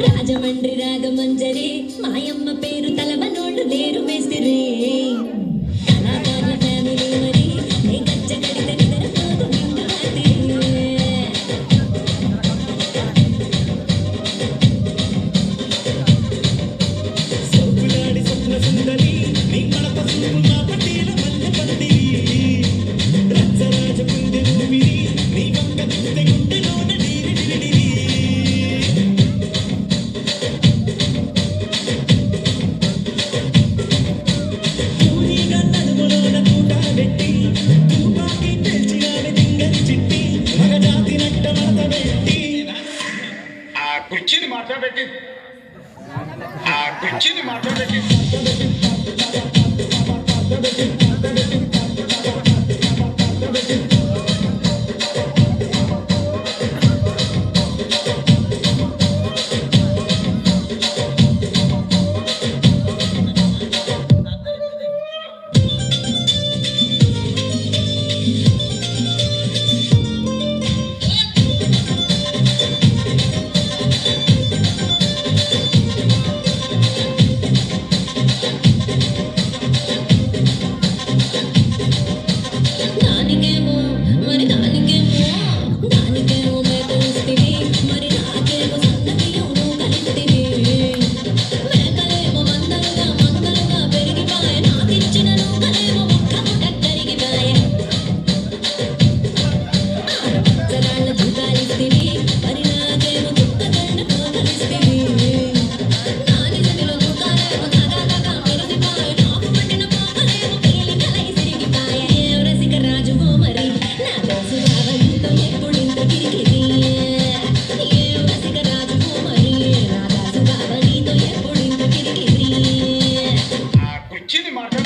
రాజమండ్రి రాగమంజరి మాయమ్మ పేరు తలవనోళ్ళు లేరు మేస్తిరి కళాకారుల ఫ్యామిలీ మరి ఏ గచ్చ కడితే నిద్రపోదు నిండు రాత్రి సోపులాడి స్వప్న సుందరి నీ కడప సూపుల పట్టీల మల్లె పందిరి రచ్చరాజ కుందె ఊపిరి నీ వంక చూస్తే గుండెలోన డీరి డిరి డిరి పూరిగా నడుములోన తూట పెట్టి తుపాకి పేల్చినాడు దింగని చిట్టి మగజాతి నట్ట మడత పెట్టి ఆ కుర్చీని మాట్లాడబెట్టి ఆ కుర్చీని మాట్లాడబెట్టి దానికేమో మరి దానికేమో మేకలిస్తివి మరి నాకేమో సన్న బియ్యం కలిస్తివి మేకలేమో మందలుగా పెరిగిపాయ నాకిచ్చిన నూకలేమో ఒక్క ముట్ట కరిగిపాయ ఆడపచ్చరాళ్ళ జూకాలిస్తివి మరి నాకేమో చుక్కగండ పోకలిస్తివి నాని సదిలో ముఖాలేమో తగాదగా మెరిసిపాయ నాకు పట్టిన పోకలేమో పేలి కలయి సిరిగిపాయ ఏ రసిక రాజువో మరి నా తెలుసు బావ నీతో ఎప్పుడింత కిరికిరి ఏ రసిక రాజువో మరి నా తెలుసు బావ నీతో ఎప్పుడింత కిరికిరి ఆ కుర్చీని మాట్లాడ